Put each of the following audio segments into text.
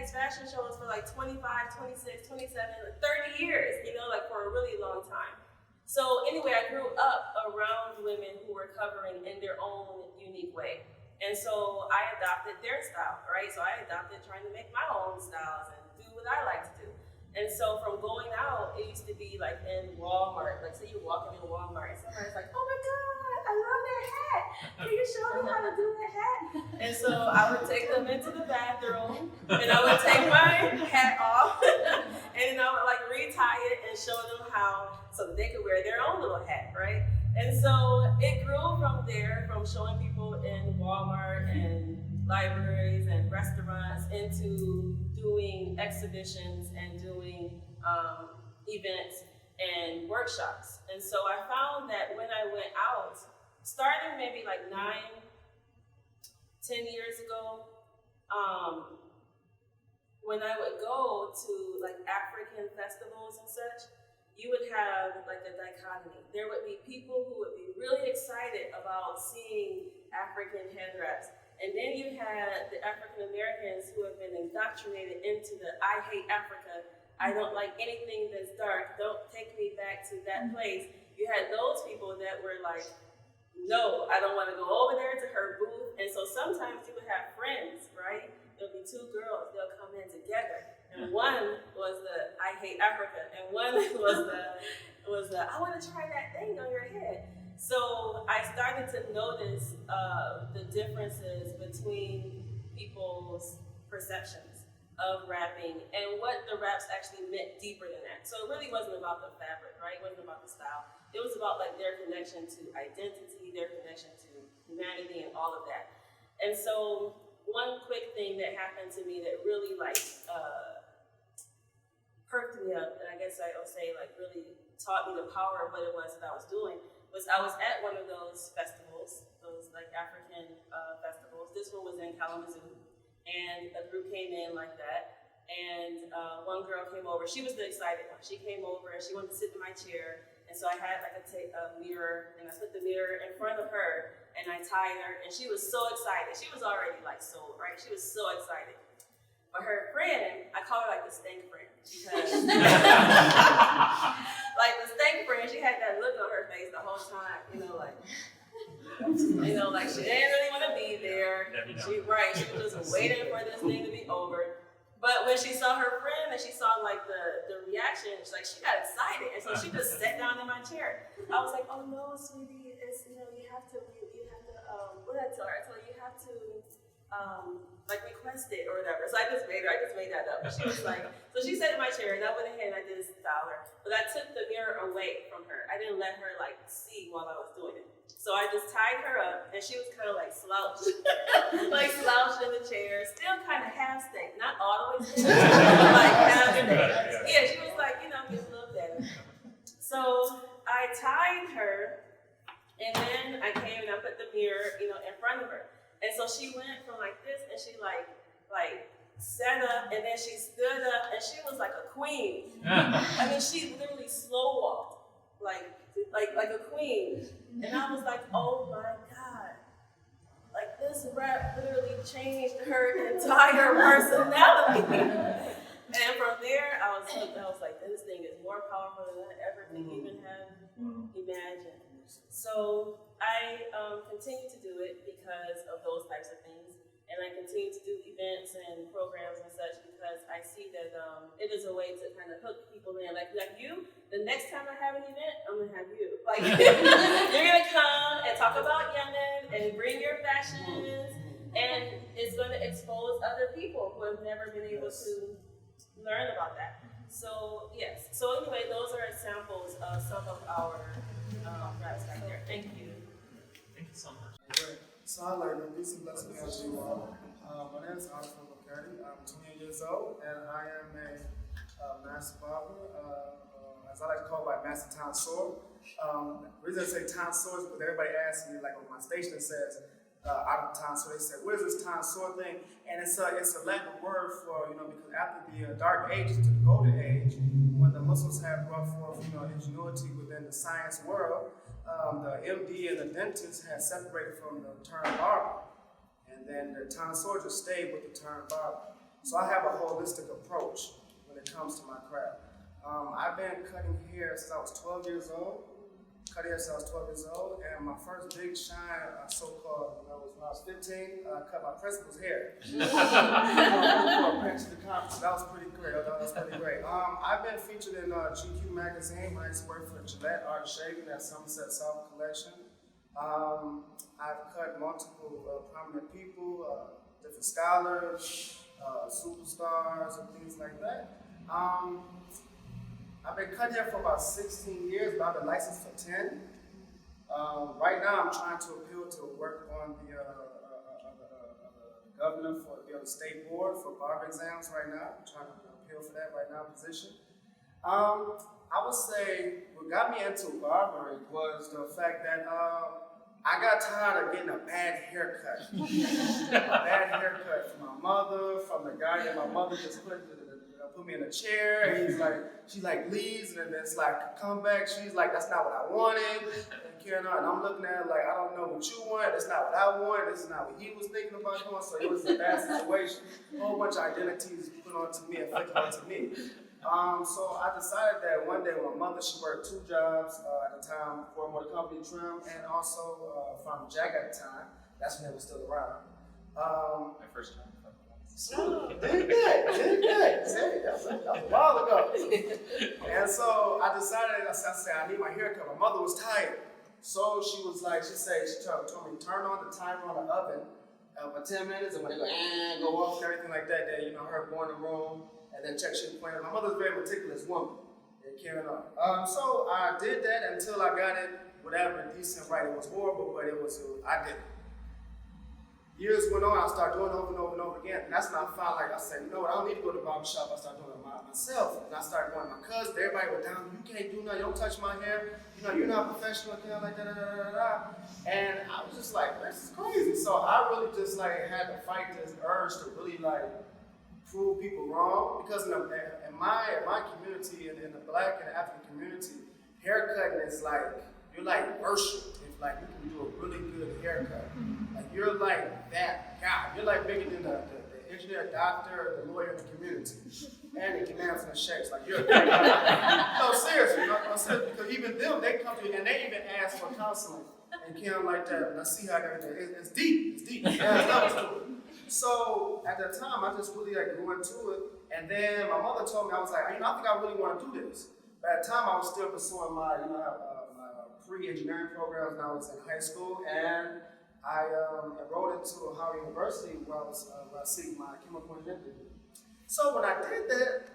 these fashion shows for like 25, 26, 27, like 30 years, like for a really long time. So anyway, I grew up around women who were covering in their own unique way. And so I adopted their style, right? So I adopted trying to make my own styles and do what I like to do. And so from going out, it used to be like in Walmart. Like, say you're walking in Walmart and somebody's like, oh my God, I love that hat. Can you show me how to do that hat? And so I would take them into the bathroom and I would take my hat off and then I would like retie it and show them how so that they could wear their own little hat, right? And so it grew from there, from showing people in Walmart and libraries and restaurants into doing exhibitions and doing events and workshops. And so I found that when I went out, starting maybe like 9-10 years ago, when I would go to like African festivals and such, you would have like a dichotomy. There would be people who would be really excited about seeing African head wraps. And then you had the African Americans who have been indoctrinated into the I hate Africa, I don't like anything that's dark, don't take me back to that place. You had those people that were like, no, I don't want to go over there to her booth. And so sometimes you would have friends, right? There'll be two girls, they'll come in together. And one was the I hate Africa, and one was the I want to try that thing on your head. So I started to notice the differences between people's perceptions of rapping and what the raps actually meant deeper than that. So it really wasn't about the fabric, right? It wasn't about the style. It was about like their connection to identity, their connection to humanity, and all of that. And so one quick thing that happened to me that really like perked me up, and I guess I would say like really taught me the power of what it was that I was doing, was I was at one of those festivals, those like African festivals. This one was in Kalamazoo, and a group came in like that, and one girl came over. She was the excited one. She came over and she wanted to sit in my chair, and so I had like a mirror, and I put the mirror in front of her, and I tied her, and she was so excited. She was already like sold, right? She was so excited. But her friend, I call her like the stank friend, because like the stank friend, she had that look on her face the whole time, like she didn't really want to be there. She was just waiting for this thing to be over. But when she saw her friend and she saw like the reaction, she got excited, and so she just sat down in my chair. I was like, oh no, sweetie, it's you have to what did I tell her? I told her you have to request it or whatever. So I just made that up. She was like, so she sat in my chair, and I went ahead and I did this style her. But I took the mirror away from her. I didn't let her see while I was doing it. So I just tied her up, and she was kind of like slouched, slouched in the chair, still kind of half steak, not all the way straight, like half steak. Yeah, she was like, getting a little better. So I tied her, and then I came and I put the mirror, in front of her. And so she went from like this, and she like sat up, and then she stood up, and she was like a queen. I mean, she literally slow walked, like a queen. And I was like, oh my God. Like this rap literally changed her entire personality. And from there, I was like, this thing is more powerful than I ever could even have imagined. So I continue to do it because of those types of things. And I continue to do events and programs and such because I see that it is a way to kind of hook people in. Like you, the next time I have an event, I'm going to have you. Like, you're going to come and talk about Yemen and bring your fashions, and it's going to expose other people who have never been able to learn about that. So, yes. So anyway, those are examples of some of our raps back there. Thank you. Thank you so much. So I learned peace and blessing to you all. My name is Oscar McCurdy. I'm 28 years old, and I am a master barber, as I like to call it, by Master Tonsor. The reason I say Tonsor is because everybody asks me, like on my station, it says out of Tonsor. They said, "What is this Tonsor thing?" And it's a Latin word for because after the Dark Ages to the Golden Age, when the Muslims have brought forth ingenuity within the science world. The MD and the dentist had separated from the term barber, and then the tonsor just stayed with the term barber. So I have a holistic approach when it comes to my craft. I've been cutting hair since I was 12 years old. Cut hair since I was 12 years old, and my first big shine, so-called, when I was 15, I cut my principal's hair. For a picture to the conference. That was pretty great. I've been featured in GQ magazine when I used to work for Gillette Art Shaving at Somerset South Collection. I've cut multiple prominent people, different scholars, superstars, and things like that. I've been cutting hair for about 16 years, but I've been licensed for 10. Right now, I'm trying to appeal to work on the governor for the state board for barber exams right now. I'm trying to appeal for that right now position. I would say what got me into barbering was the fact that I got tired of getting a bad haircut. A bad haircut from my mother, from the guy that my mother just put me in a chair, and she leaves, and then it's like, come back. She's like, that's not what I wanted. And I'm looking at her like, I don't know what you want. That's not what I want. This is not what he was thinking about doing. So it was a bad situation. A whole bunch of identities put onto me and flipped onto me. So I decided that one day when my mother, she worked 2 jobs at the time, for Motor Company Trim, and also Farm Jack at the time. That's when they were still around. My first time. Did good. That was a while ago. And so I decided, I said, I need my haircut. My mother was tired. So she was like, she told me, turn on the timer on the oven for 10 minutes, and when it go off and everything like that, then, her go in the room, and then check she was playing. My mother's a very meticulous woman, and carrying on. So I did that until I got it, whatever, decent right. It was horrible, but I did it. Years went on, I started doing it over and over and over again. And that's when I found, I said, you know what, I don't need to go to the barber shop. I started doing it myself. And I started going to my cousins. Everybody was down, you can't do nothing, don't touch my hair. You're not professional, like that. And I was just like, this is crazy. So I really just had to fight this urge to really prove people wrong. Because in my community, in the Black and African community, haircutting is you're worship. If you can do a really good haircut. You're that guy. You're bigger than the engineer, doctor, the lawyer in the community. And the commanders and the sheikhs. You're a great guy. No, seriously. Because even them, they come to you and they even ask for counseling. And Kim like that. And I see how it's deep. It's deep. It has levels to it. So at that time, I just really grew into it. And then my mother told me, I was like, I think I really want to do this. But at the time, I was still pursuing my pre-engineering programs when I was in high school, and I enrolled into Howard University where I was seeking my chemical engineering degree. So when I did that,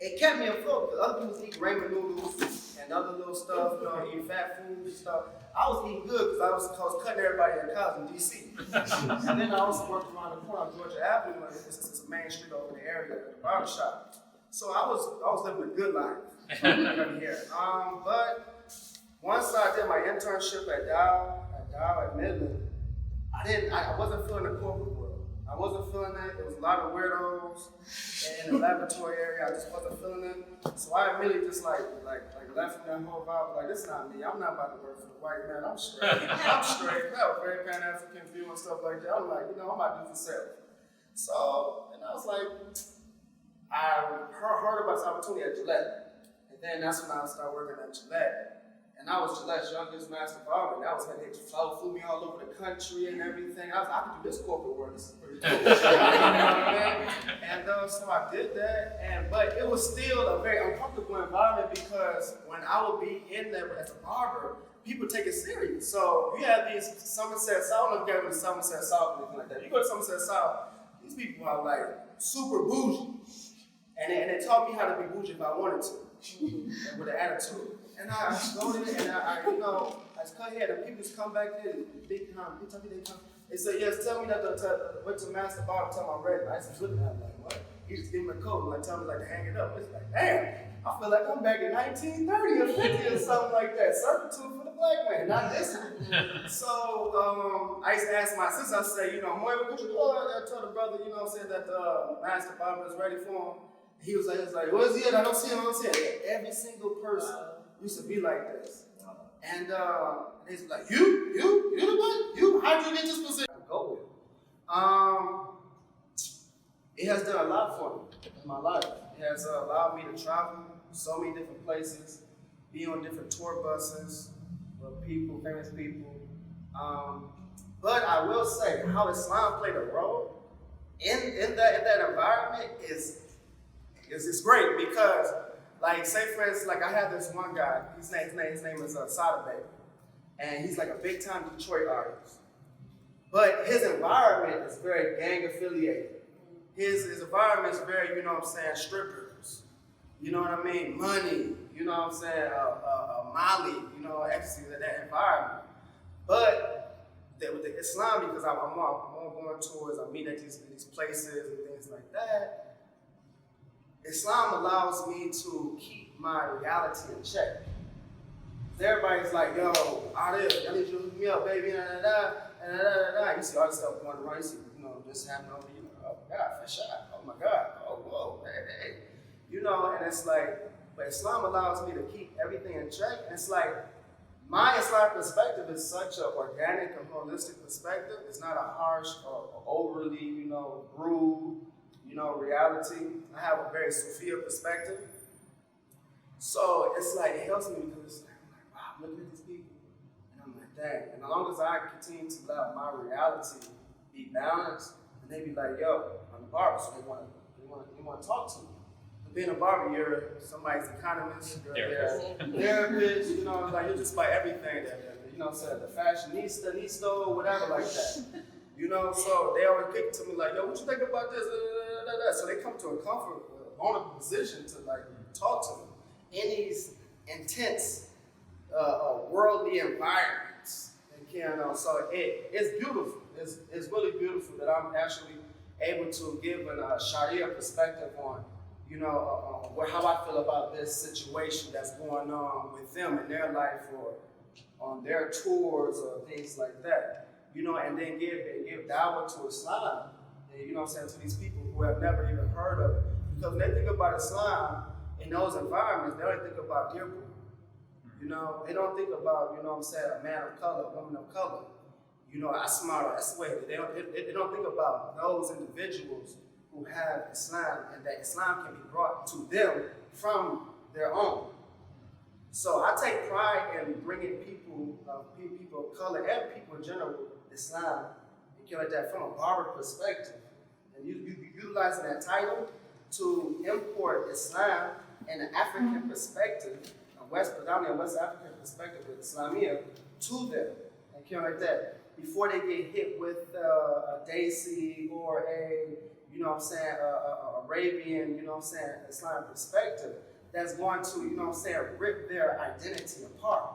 it kept me afloat because other people was eating ramen noodles and other little stuff, eating fat food and stuff. I was eating good because I was cutting everybody in college in D.C. And then I also worked around the corner on Georgia Avenue. It's a main street over the area at the barbershop. So I was living a good life here. But once I did my internship at Dow at Midland, I wasn't feeling the corporate world. I wasn't feeling that. There was a lot of weirdos in the laboratory area. I just wasn't feeling it. So I immediately just left from that whole vibe. This is not me. I'm not about to work for the white man. I'm straight. I'm straight. That was very Pan-African view and stuff like that. I'm I'm about to do for self. So, and I was I heard about this opportunity at Gillette. And then that's when I started working at Gillette. And I was Gillette's youngest master barber. That was when they flew me all over the country and everything. I could do this corporate work. This is pretty cool. You know what I mean? And so I did that. But it was still a very uncomfortable environment because when I would be in there as a barber, people take it serious. So you have these Somerset South. I don't know if you ever been to Somerset South or anything like that. You go to Somerset South, these people are super bougie. And they taught me how to be bougie if I wanted to, with an attitude. And I go there and I just cut hair. And people just come back there, big time. They say, yes, tell me that went to master barber, tell me I'm ready. I said, looking at him what? He just gave me a coat and tell me to hang it up. It's damn, I feel like I'm back in 1930 or 50 or something like that. Servitude for the black man, not this one. So I used to ask my sister, I say, Moy, what you do? I told the brother, said that the master barber is ready for him. He was like, where's he at? I don't see him. Every single person used to be like this. And he's like, you the one? How'd you get this position? Go with. it has done a lot for me in my life. It has allowed me to travel so many different places, be on different tour buses with people, famous people. But I will say how Islam played a role in that environment is great because, like, say for instance, like I have this one guy. His name is Sada Baby, and he's like a big time Detroit artist. But his environment is very gang affiliated. His environment is very, you know what I'm saying, strippers. You know what I mean? Money. You know what I'm saying? Molly. You know, ecstasy in that environment. But with the Islam, because I'm going tours, I'm meeting at these places and things like that. Islam allows me to keep my reality in check. Everybody's like, yo, Arif, I need you to hook me up, baby, You see all this stuff going around, you see, you know, this happening over here. Oh my God, for sure. Oh my God. Oh, whoa, hey. You know, and it's like, but Islam allows me to keep everything in check. And it's like, my Islamic perspective is such an organic and holistic perspective. It's not a harsh or overly, you know, rude, you know, reality. I have a very Sophia perspective. So it's like, it helps me because it's like, I'm like, wow, look at these people. And I'm like, dang. And as long as I continue to let my reality be balanced, and they be like, yo, I'm a barber, so they want to talk to me. But being a barber, you're somebody's economist, you're their therapist, you know, like you're just by everything that, you know, so the fashionista, whatever like that. You know, so they always kick to me like, yo, what you think about this? So they come to a vulnerable position to like talk to me in these intense worldly environments. So it's beautiful. It's really beautiful that I'm actually able to give a Sharia perspective on, you know, how I feel about this situation that's going on with them in their life or on their tours or things like that. You know, and then give dawah to Islam, and, you know what I'm saying, to these people who have never even heard of it. Because when they think about Islam in those environments, they don't think about Dearborn. You know, they don't think about, you know what I'm saying, a man of color, a woman of color. You know, that's the way they don't think about those individuals who have Islam and that Islam can be brought to them from their own. So I take pride in bringing people of color and people in general, Islam, and like that from a barber perspective. And you utilizing that title to import Islam and an African perspective, predominantly a West African perspective with Islamia, to them. And like that. Before they get hit with a Desi or a, you know what I'm saying, Arabian, you know what I'm saying, Islamic perspective, that's going to, you know what I'm saying, rip their identity apart.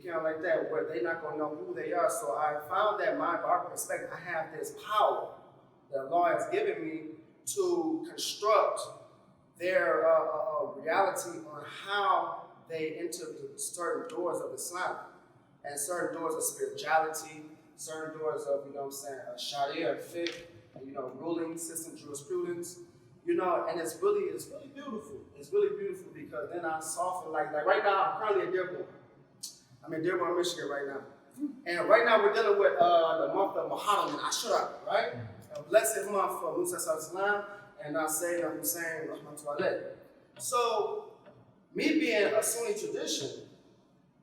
You know, like that, where they're not going to know who they are. So I found that my barber perspective, I have this power that Allah has given me to construct their reality on how they enter the certain doors of Islam and certain doors of spirituality, certain doors of, you know what I'm saying, Sharia, fiqh, you know, ruling system, jurisprudence, you know, and it's really beautiful. It's really beautiful because then I soften, like right now, I'm currently in Dearborn. I'm in Dearborn, Michigan right now. And right now we're dealing with the month of Muharram and Ashura, right? A blessed month for Musa Islam and Sayyidina Hussein Rahmatullah. So, me being a Sunni tradition,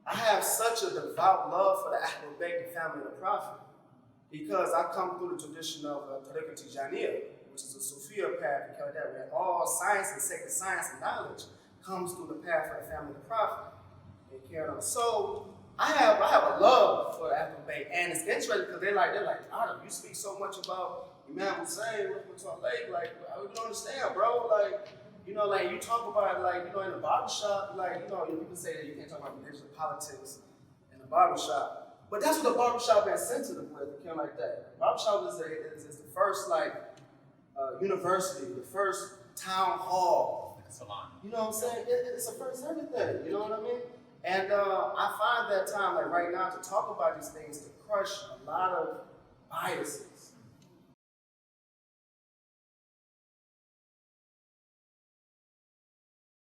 I have such a devout love for the Ahlul Bayt, the family of the Prophet, because I come through the tradition of Tariqa Tijaniyya, which is a Sufiya path, where all science and sacred science and knowledge comes through the path of the family of the Prophet. So I have a love for the Ahlul Bayt, and it's interesting because they're like, Arif, you speak so much about Imam Hussein, like I don't understand, bro. Like, you know, like you talk about it, like, you know, in the barbershop, like, you know, people say that you can't talk about religion, politics in the barbershop, but that's what the barbershop is sensitive with, kind of like that. The barbershop is the first university, the first town hall. Like a salon. You know what I'm saying? It's the first everything. You know what I mean? And I find that time, like right now, to talk about these things, to crush a lot of biases.